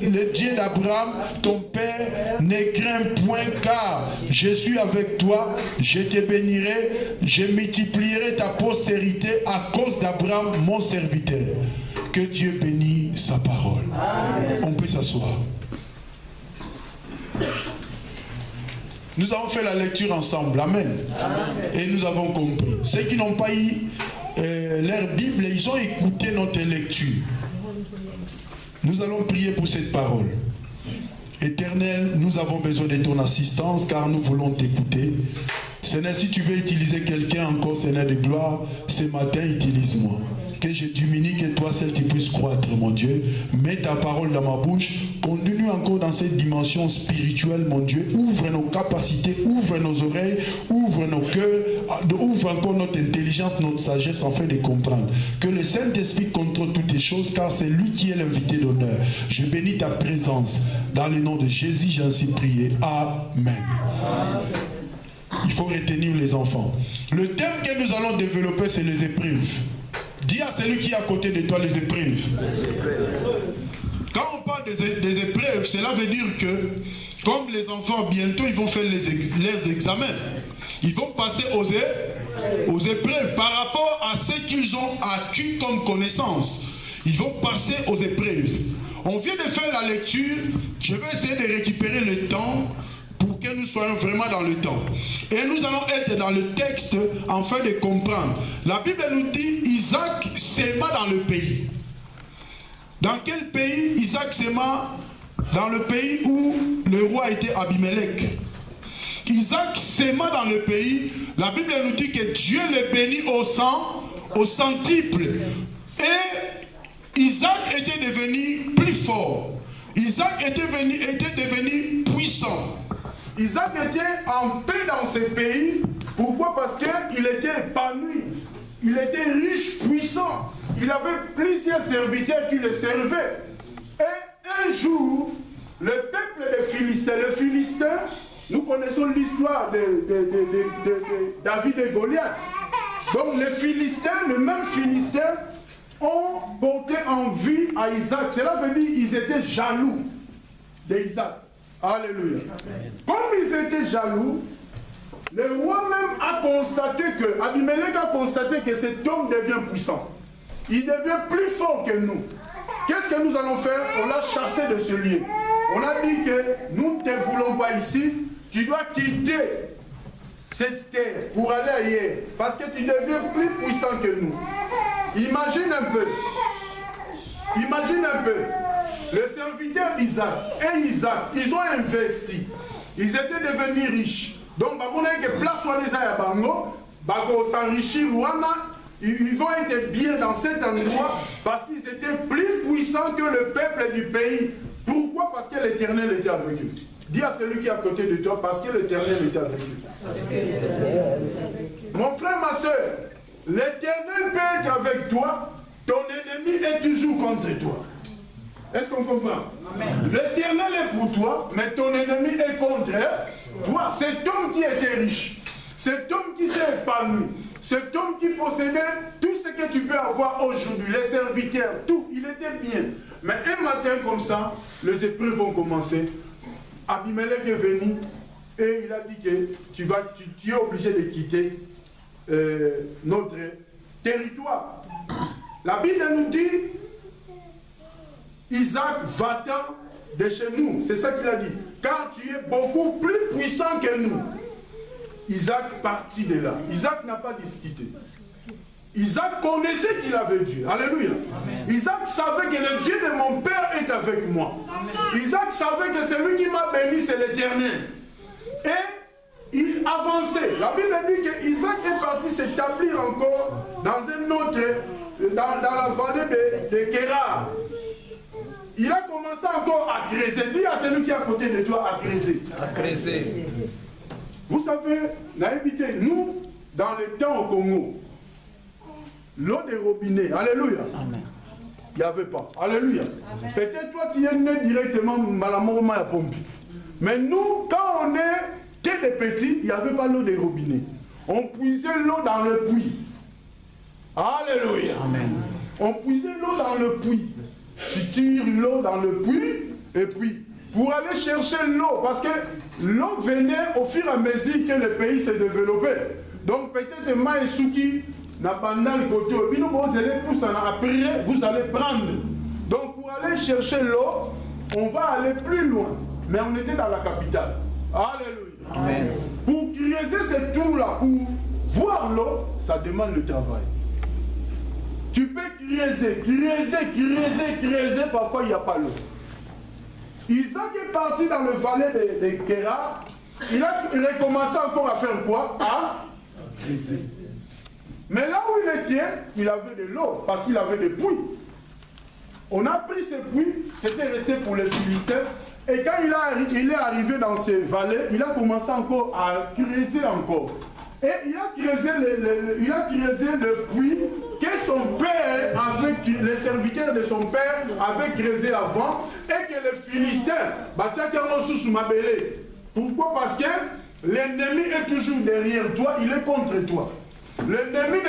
le Dieu d'Abraham, ton père, ne crains point, car je suis avec toi, je te bénirai, je multiplierai ta postérité à cause d'Abraham, mon serviteur. Que Dieu bénisse sa parole. Amen. On peut s'asseoir. Nous avons fait la lecture ensemble. Amen. Amen. Et nous avons compris. Ceux qui n'ont pas eu leur Bible, ils ont écouté notre lecture. Nous allons prier pour cette parole. Éternel, nous avons besoin de ton assistance car nous voulons t'écouter. Seigneur, si tu veux utiliser quelqu'un encore, Seigneur de gloire, ce matin, utilise-moi. Que je diminue, que toi seul tu puisses croître, mon Dieu. Mets ta parole dans ma bouche. Continue encore dans cette dimension spirituelle, mon Dieu. Ouvre nos capacités, ouvre nos oreilles, ouvre nos cœurs, ouvre encore notre intelligence, notre sagesse, afin de comprendre. Que le Saint-Esprit contrôle toutes les choses, car c'est lui qui est l'invité d'honneur. Je bénis ta présence. Dans le nom de Jésus, j'ai ainsi prié. Amen. Il faut retenir les enfants. Le thème que nous allons développer, c'est les épreuves. Dis à celui qui est à côté de toi les épreuves. Quand on parle des épreuves, cela veut dire que, comme les enfants, bientôt, ils vont faire les examens. Ils vont passer aux épreuves par rapport à ce qu'ils ont acquis comme connaissance. Ils vont passer aux épreuves. On vient de faire la lecture. Je vais essayer de récupérer le temps pour que nous soyons vraiment dans le temps. Et nous allons être dans le texte afin de comprendre. La Bible nous dit Isaac sema dans le pays. Dans quel pays Isaac sema? Dans le pays où le roi était Abimelech. Isaac sema dans le pays. La Bible nous dit que Dieu le bénit au centuple. Et Isaac était devenu plus fort. Isaac était devenu puissant. Isaac était en paix dans ce pays. Pourquoi? Parce qu'il était épanoui. Il était riche, puissant. Il avait plusieurs serviteurs qui le servaient. Et un jour, le peuple des Philistins, les Philistins, nous connaissons l'histoire de David et Goliath. Donc les Philistins, les mêmes Philistins, ont porté envie à Isaac. Cela veut dire qu'ils étaient jaloux d'Isaac. Alléluia. Comme ils étaient jaloux, le roi même a constaté que, Abimelech a constaté que cet homme devient puissant. Il devient plus fort que nous. Qu'est-ce que nous allons faire? On l'a chassé de ce lieu. On a dit que nous ne te voulons pas ici. Tu dois quitter cette terre pour aller ailleurs. Parce que tu deviens plus puissant que nous. Imagine un peu. Imagine un peu. Le serviteur Isaac et Isaac, ils ont investi. Ils étaient devenus riches. Donc, on a que place où les Ayabango, s'enrichir, ils vont être bien dans cet endroit parce qu'ils étaient plus puissants que le peuple du pays. Pourquoi? Parce que l'Éternel était avec eux. Dis à celui qui est à côté de toi, parce que l'Éternel était avec eux. Mon frère, ma soeur, l'Éternel peut être avec toi, ton ennemi est toujours contre toi. Est-ce qu'on comprend? L'Éternel est pour toi, mais ton ennemi est contre toi. Cet homme qui était riche, cet homme qui s'est épanoui, cet homme qui possédait tout ce que tu peux avoir aujourd'hui, les serviteurs, tout, il était bien. Mais un matin comme ça, les épreuves vont commencer. Abimelech est venu et il a dit que tu es obligé de quitter notre territoire. La Bible nous dit Isaac, va-t'en de chez nous. C'est ça qu'il a dit. Car tu es beaucoup plus puissant que nous. Isaac partit de là. Isaac n'a pas discuté. Isaac connaissait qu'il avait Dieu. Alléluia. Amen. Isaac savait que le Dieu de mon père est avec moi. Amen. Isaac savait que celui qui m'a béni, c'est l'Éternel. Et il avançait. La Bible dit qu'Isaac est parti s'établir encore dans un autre, dans la vallée de Kérar. Il a commencé encore à creuser. Dis à celui qui est à côté de toi à creuser. À creuser. Vous savez, nous, dans le temps au Congo, l'eau des robinets, alléluia, il n'y avait pas. Alléluia. Peut-être toi, tu es né directement Malamoroma à Pompi. Mais nous, quand on était des petits, il n'y avait pas l'eau des robinets. On puisait l'eau dans le puits. Alléluia. Amen. On puisait l'eau dans le puits. Tu tires l'eau dans le puits Et puis, pour aller chercher l'eau, parce que l'eau venait au fur et à mesure que le pays se développait. Donc peut-être Maïsouki n'a pas le côté, vous allez tous après, vous allez prendre. Donc pour aller chercher l'eau, on va aller plus loin. Mais on était dans la capitale. Alléluia. Amen. Pour creuser ce tour-là, pour voir l'eau, ça demande le travail. Tu peux creuser, parfois il n'y a pas l'eau. Isaac est parti dans le valet de Guérar. Il a recommencé encore à faire quoi? À creuser. Mais là où il était, il avait de l'eau, parce qu'il avait des puits. On a pris ces puits, c'était resté pour les Philistins. Et quand il est arrivé dans ce valet, il a commencé encore à creuser encore. Et il a creusé le puits que son père, avec les serviteurs de son père, avaient creusé avant, et que les Philistins, pourquoi? Parce que l'ennemi est toujours derrière toi, il est contre toi. L'ennemi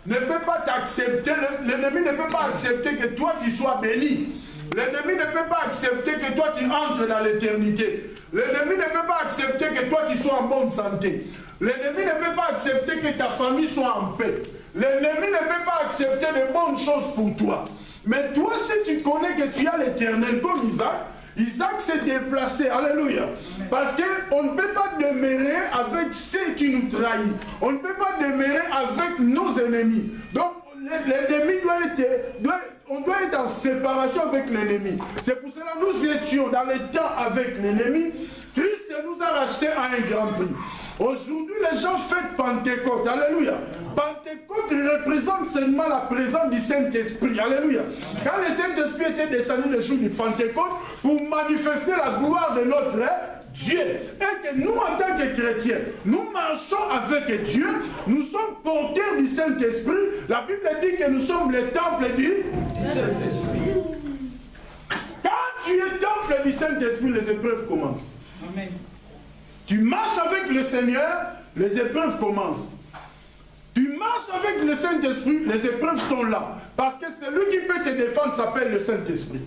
ne peut pas t'accepter, l'ennemi ne peut pas accepter que toi tu sois béni. L'ennemi ne peut pas accepter que toi tu entres dans l'éternité. L'ennemi ne peut pas accepter que toi tu sois en bonne santé. L'ennemi ne peut pas accepter que ta famille soit en paix. L'ennemi ne peut pas accepter de bonnes choses pour toi. Mais toi, si tu connais que tu as l'éternel comme Isaac, Isaac s'est déplacé, alléluia. Parce qu'on ne peut pas demeurer avec ceux qui nous trahissent. On ne peut pas demeurer avec nos ennemis. Donc, l'ennemi on doit être en séparation avec l'ennemi. C'est pour cela que nous étions dans les temps avec l'ennemi. Christ nous a rachetés à un grand prix. Aujourd'hui, les gens fêtent Pentecôte. Alléluia. Pentecôte représente seulement la présence du Saint-Esprit. Alléluia. Quand le Saint-Esprit était descendu le jour du Pentecôte pour manifester la gloire de notre Dieu. Et que nous, en tant que chrétiens, nous marchons avec Dieu. Nous sommes porteurs du Saint-Esprit. La Bible dit que nous sommes les temples du Saint-Esprit. Quand tu es temple du Saint-Esprit, les épreuves commencent. Amen. Tu marches avec le Seigneur, les épreuves commencent. Tu marches avec le Saint-Esprit, les épreuves sont là. Parce que celui qui peut te défendre s'appelle le Saint-Esprit.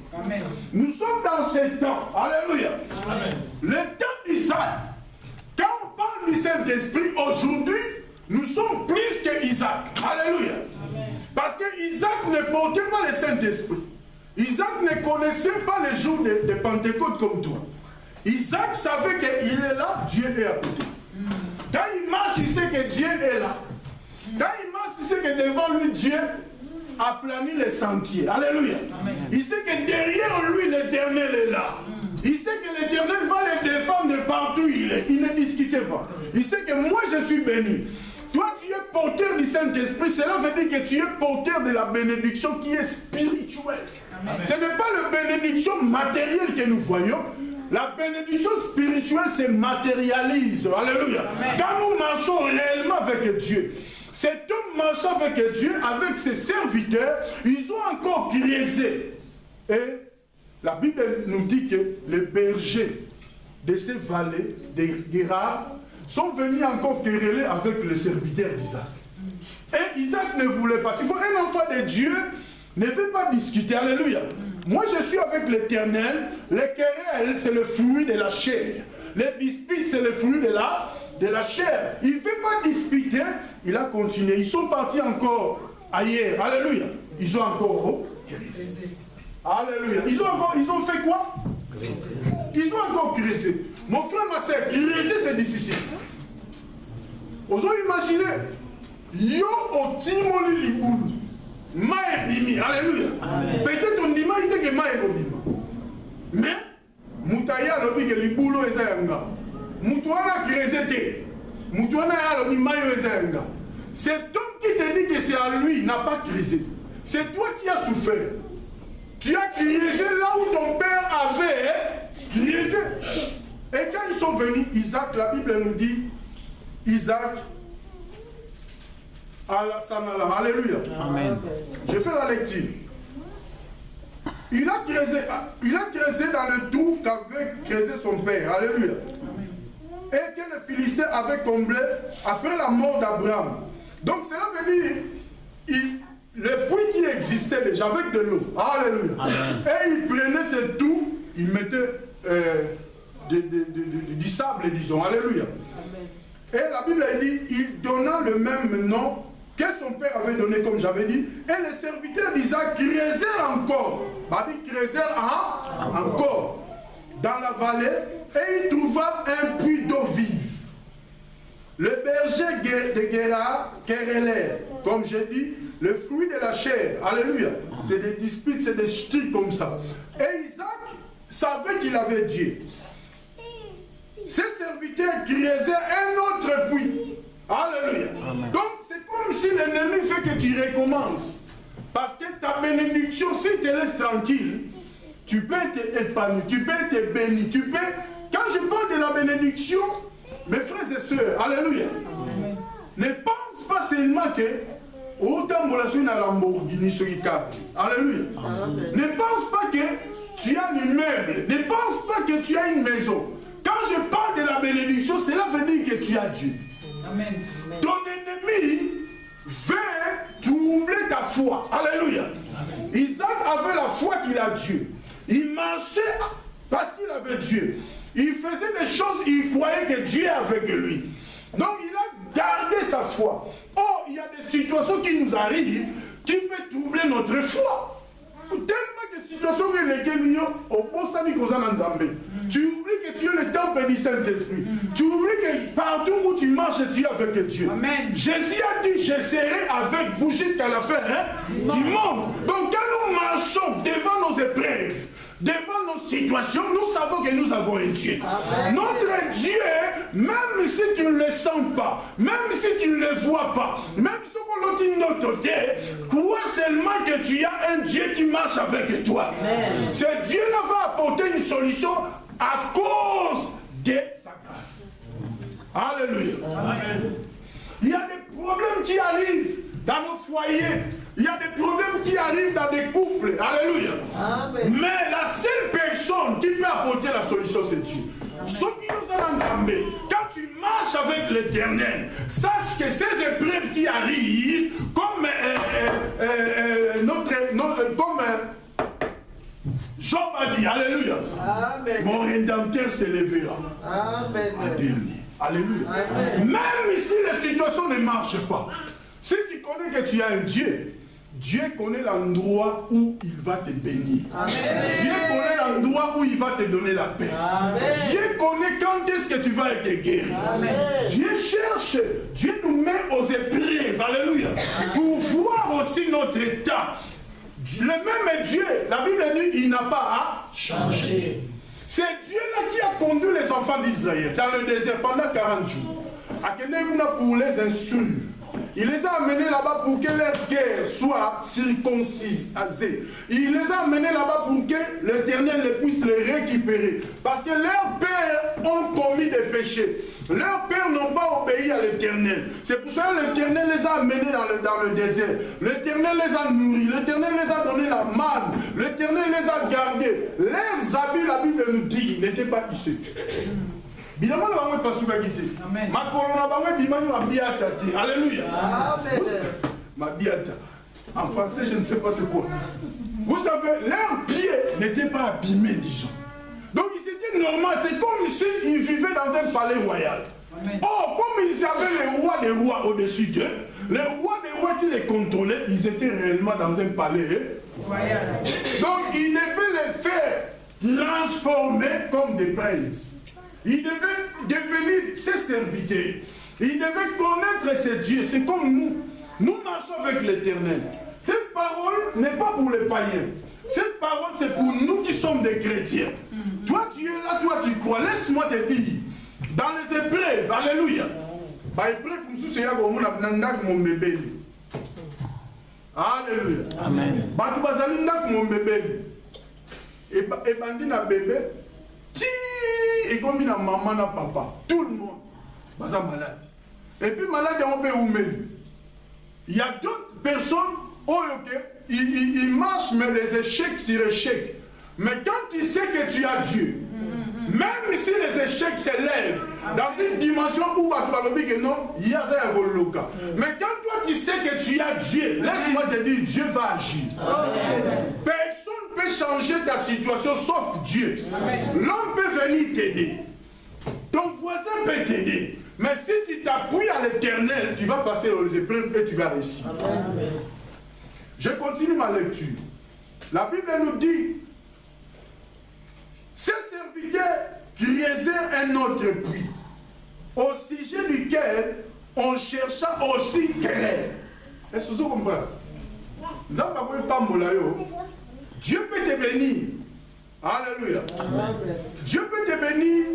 Nous sommes dans ces temps. Alléluia. Amen. Le temps d'Isaac. Quand on parle du Saint-Esprit, aujourd'hui, nous sommes plus qu'Isaac. Alléluia. Amen. Parce qu'Isaac ne portait pas le Saint-Esprit. Isaac ne connaissait pas les jours de Pentecôte comme toi. Isaac savait qu'il est là, Dieu est à côté. Quand il marche, il sait que Dieu est là. Quand il marche, il sait que devant lui, Dieu a plané les sentiers. Alléluia. Amen. Il sait que derrière lui, l'Éternel est là. Il sait que l'Éternel va les défendre de partout où il est. Il ne discutait pas. Il sait que moi, je suis béni. Toi, tu es porteur du Saint-Esprit. Cela veut dire que tu es porteur de la bénédiction qui est spirituelle. Amen. Ce n'est pas la bénédiction matérielle que nous voyons. La bénédiction spirituelle se matérialise. Alléluia. Amen. Quand nous marchons réellement avec Dieu, cet homme marchant avec Dieu, avec ses serviteurs, ils ont encore creusé. Et la Bible nous dit que les bergers de ces vallées, des Guérar, sont venus encore quereller avec le serviteur d'Isaac. Et Isaac ne voulait pas. Tu vois, un enfant de Dieu ne veut pas discuter. Alléluia. Moi, je suis avec l'Éternel. Les querelles, c'est le fruit de la chair. Les disputes, c'est le fruit de la chair. Il ne veut pas disputer. Il a continué. Ils sont partis encore ailleurs. Alléluia. Ils ont encore creusé. Alléluia. Ils ont fait quoi? Ils ont encore creusé. Mon frère, ma soeur, creuser, c'est difficile. Vous avez imaginé? Yo au timoli libulu. Maï bimi, alléluia. Peut-être on dit maï que maï bima. Mais Moutaya lobi que libulo ezanga. Moutouana crezete. Moutouana lobi maï ezanga. Cet homme qui te dit que c'est à lui n'a pas creusé. C'est toi qui as souffert. Tu as creusé là où ton père avait creusé. Et quand ils sont venus, Isaac, la Bible nous dit, Isaac, alléluia. Amen. Je fais la lecture. Il a creusé dans le trou qu'avait creusé son père. Alléluia. Et que les Philistins avaient comblé après la mort d'Abraham. Donc cela veut dire, le puits qui existait déjà avec de l'eau. Alléluia. Amen. Et il prenait ce trou il mettait du sable, disons. Alléluia. Amen. Et la Bible a dit, il donna le même nom que son père avait donné, comme j'avais dit, et les serviteurs d'Isaac creusèrent encore. Encore dans la vallée, et il trouva un puits d'eau vive. Le berger de Guérard querellait, comme j'ai dit, le fruit de la chair. Alléluia. C'est des disputes, c'est des ch'tis comme ça. Et Isaac savait qu'il avait Dieu. Ses serviteurs creusaient un autre puits. Alléluia. Amen. Donc c'est comme si l'ennemi fait que tu recommences. Parce que ta bénédiction, si tu te laisses tranquille, tu peux être épanoui, tu peux être béni, tu peux... Quand je parle de la bénédiction, mes frères et sœurs, alléluia, amen, ne pense pas seulement que autant de la Lamborghini sur le câble. Alléluia. Amen. Ne pense pas que tu as un immeuble, ne pense pas que tu as une maison. Quand je parle de la bénédiction, cela veut dire que tu as Dieu. Amen. Ton ennemi veut troubler ta foi. Alléluia. Amen. Isaac avait la foi qu'il a Dieu. Il marchait parce qu'il avait Dieu. Il faisait des choses, il croyait que Dieu est avec lui. Donc il a gardé sa foi. Or, il y a des situations qui nous arrivent qui peuvent troubler notre foi. Tellement de situations que lesquelles au tu oublies que tu es le temple du Saint-Esprit. Tu oublies que partout où tu marches, tu es avec Dieu. Amen. Jésus a dit, je serai avec vous jusqu'à la fin du monde. Donc quand nous marchons devant nos épreuves, devant nos situations, nous savons que nous avons un Dieu. Amen. Notre Dieu, même si tu ne le sens pas, même si tu ne le vois pas, même si on dit notre Dieu, crois seulement que tu as un Dieu qui marche avec toi. Amen. Ce Dieu-là va apporter une solution à cause de sa grâce. Alléluia. Amen. Il y a des problèmes qui arrivent dans nos foyers. Il y a des problèmes qui arrivent dans des couples. Alléluia. Amen. Mais la seule personne qui peut apporter la solution, c'est Dieu. Ceux qui nous ont entendu, quand tu marches avec l'Éternel, sache que ces épreuves qui arrivent, comme Job a dit, alléluia. Amen. Mon rédempteur s'élèvera. Amen. Alléluia. Amen. Même si la situation ne marche pas, si tu connais que tu as un Dieu, Dieu connaît l'endroit où il va te bénir. Amen. Dieu connaît l'endroit où il va te donner la paix. Amen. Dieu connaît quand est-ce que tu vas être guéri. Amen. Dieu cherche, Dieu nous met aux épreuves, alléluia, pour voir aussi notre état. Le même Dieu, la Bible dit, il n'a pas à changer. C'est Dieu-là qui a conduit les enfants d'Israël dans le désert pendant 40 jours. À Keneguna pour les instruire. Il les a amenés là-bas pour que leur guerre soit circoncisée. Il les a amenés là-bas pour que l'Éternel puisse les récupérer. Parce que leurs pères ont commis des péchés. Leurs pères n'ont pas obéi à l'Éternel. C'est pour ça que l'Éternel les a amenés dans le désert. L'Éternel les a nourris. L'Éternel les a donné la manne. L'Éternel les a gardés. Leurs habits, la Bible nous dit, n'étaient pas issus. Évidemment, nous avons pas souverainité. Ma colonna va me ma biata. Alléluia. Ma biata. En français, je ne sais pas c'est quoi. Vous savez, leurs pieds n'étaient pas abîmés, disons. Donc, c'était normal. C'est comme s'ils vivaient dans un palais royal. Oh, comme ils avaient les rois des rois au-dessus d'eux, les rois des rois qui les contrôlaient, ils étaient réellement dans un palais royal. Donc, ils devaient les faire transformer comme des princes. Ils devaient devenir ses serviteurs. Ils devaient connaître ses dieux. C'est comme nous. Nous marchons avec l'Éternel. Cette parole n'est pas pour les païens. Cette parole, c'est pour nous qui sommes des chrétiens. Toi, tu es là, toi, tu crois. Laisse-moi te dire. Dans les épreuves, alléluia. Bah, épreuve, c'est mon bébé. Alléluia. Amen. Bah, tu vas aller mon bébé. Et bandi na bébé. Et comme il a maman, na papa, tout le monde va être malade. Et puis malade, on peut oublier. Il y a d'autres personnes, oh, okay, ils marchent, mais les échecs sur échecs. Mais quand tu sais que tu as Dieu, même si les échecs s'élèvent dans une dimension où tu vas le dire que non, il y a un local. Mais quand toi tu sais que tu as Dieu, laisse-moi te dire, Dieu va agir. Personne ne peut changer ta situation sauf Dieu. L'homme peut venir t'aider. Ton voisin peut t'aider. Mais si tu t'appuies à l'Éternel, tu vas passer aux épreuves et tu vas réussir. Amen. Je continue ma lecture. La Bible nous dit, ces serviteurs creusèrent un autre puits, au sujet duquel on chercha aussi querelle. Est-ce que vous comprenez? Dieu peut te bénir. Alléluia. Amen. Dieu peut te bénir.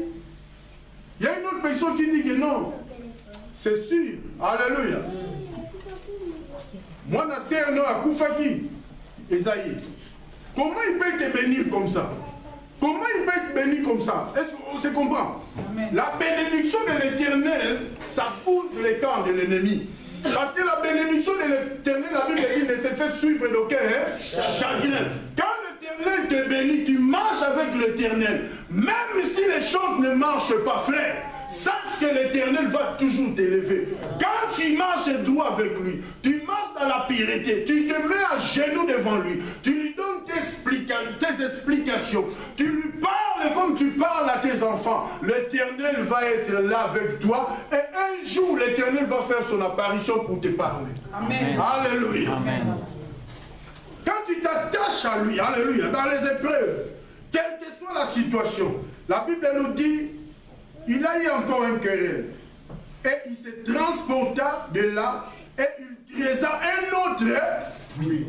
Il y a une autre personne qui dit que non. C'est sûr. Alléluia. Moi, je sais un à Koufaki. Esaïe. Comment il peut te bénir comme ça? Comment il peut te bénir comme ça? Est-ce qu'on se comprend? Amen. La bénédiction de l'Éternel, ça couvre les camps de l'ennemi. Parce que la bénédiction de l'Éternel, la Bible dit, ne se fait suivre d'aucun chagrin. Quand l'Éternel te bénit, tu marches avec l'Éternel. Même si les choses ne marchent pas, frère, sache que l'Éternel va toujours t'élever. Quand tu marches droit avec lui, tu marches dans la pureté, tu te mets à genoux devant lui, tu lui donnes tes explications, tu lui parles comme tu parles à tes enfants. L'Éternel va être là avec toi et un jour l'Éternel va faire son apparition pour te parler. Amen. Alléluia. Amen. Quand tu t'attaches à lui, alléluia, dans les épreuves, quelle que soit la situation, la Bible nous dit, il a eu encore un querelle. Et il se transporta de là et il creusa un autre puits.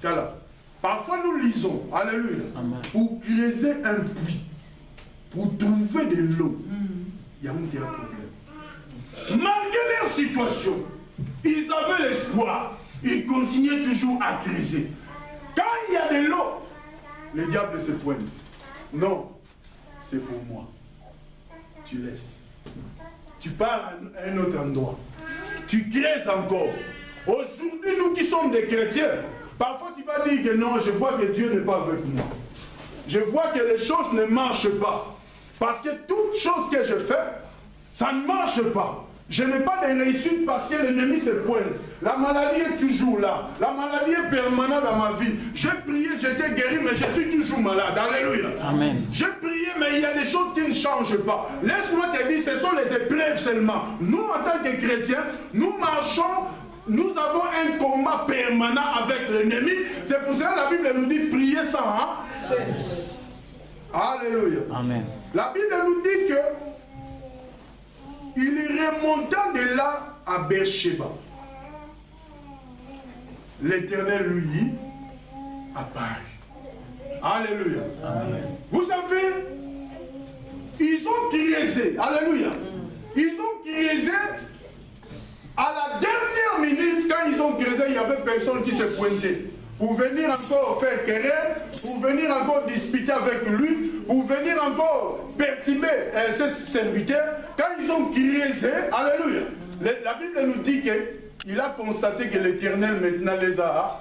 Voilà. Parfois nous lisons, alléluia, pour creuser un puits, pour trouver de l'eau. Il y a un problème. Malgré leur situation, ils avaient l'espoir. Ils continuaient toujours à creuser. Quand il y a de l'eau, le diable se pointe. Non, c'est pour moi. Tu laisses. Tu pars à un autre endroit. Tu creuses encore. Aujourd'hui, nous qui sommes des chrétiens, parfois tu vas dire que non, je vois que Dieu n'est pas avec moi. Je vois que les choses ne marchent pas. Parce que toute chose que je fais, ça ne marche pas. Je n'ai pas de réussite parce que l'ennemi se pointe. La maladie est toujours là. La maladie est permanente dans ma vie. J'ai prié, j'étais guéri, mais je suis toujours malade. Alléluia. Amen. J'ai prié, mais il y a des choses qui ne changent pas. Laisse-moi te dire, ce sont les épreuves seulement. Nous, en tant que chrétiens, nous marchons, nous avons un combat permanent avec l'ennemi. C'est pour ça que la Bible nous dit, priez sans cesse. Alléluia. Amen. La Bible nous dit que il remonta de là à Beersheba. L'Éternel lui apparut. Alléluia. Amen. Vous savez, ils ont creusé. Alléluia. Ils ont creusé. À la dernière minute, quand ils ont creusé, il y avait personne qui se pointait. Pour venir encore faire querelle, pour venir encore discuter avec lui, pour venir encore perturber ses serviteurs, quand ils ont creusé, alléluia, la Bible nous dit qu'il a constaté que l'Éternel maintenant les a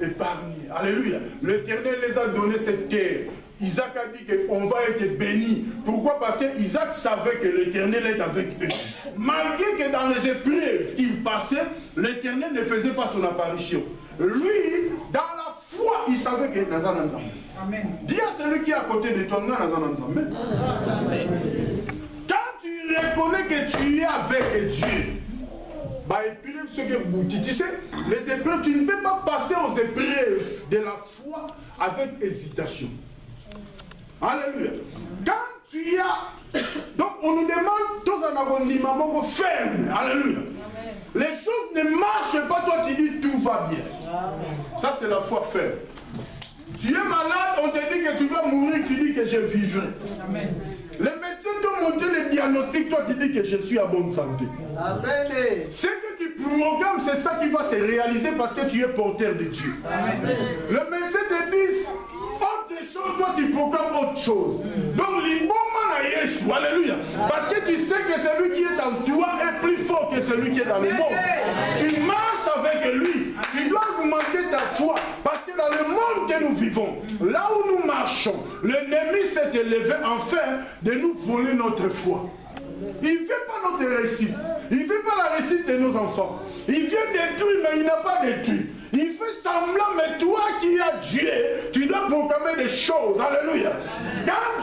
épargnés. Alléluia. L'Éternel les a donné cette terre. Isaac a dit qu'on va être béni. Pourquoi? Parce que Isaac savait que l'Éternel est avec eux. Malgré que dans les épreuves qu'il passait, l'Éternel ne faisait pas son apparition. Lui, dans la foi, il savait que Nazan Nzambe. Amen. Dis à celui qui est à côté de toi, Nazan Nzambe. Quand tu reconnais que tu es avec Dieu, bah, et puis ce que vous dites, tu sais, les épreuves, tu ne peux pas passer aux épreuves de la foi avec hésitation. Alléluia. Quand tu as... Donc on nous demande tous un abonnement ferme. Alléluia. Amen. Les choses ne marchent pas, toi tu dis tout va bien. Amen. Ça c'est la foi ferme. Tu es malade, on te dit que tu vas mourir, tu dis que je vivrai. Amen. Les médecins t'ont montré le diagnostic, toi tu dis que je suis à bonne santé. Amen. Ce que tu programmes, c'est ça qui va se réaliser parce que tu es porteur de Dieu. Amen. Le médecin te dit... autre chose, toi tu proclames autre chose. Donc, alléluia. Parce que tu sais que celui qui est dans toi est plus fort que celui qui est dans le monde. Tu marches avec lui. Tu dois augmenter ta foi. Parce que dans le monde que nous vivons, là où nous marchons, l'ennemi s'est élevé afin de nous voler notre foi. Il ne fait pas notre réussite. Il ne fait pas la réussite de nos enfants. Il vient détruire, mais il n'a pas détruit. Il fait semblant, mais toi qui as Dieu, tu dois proclamer des choses. Alléluia. Quand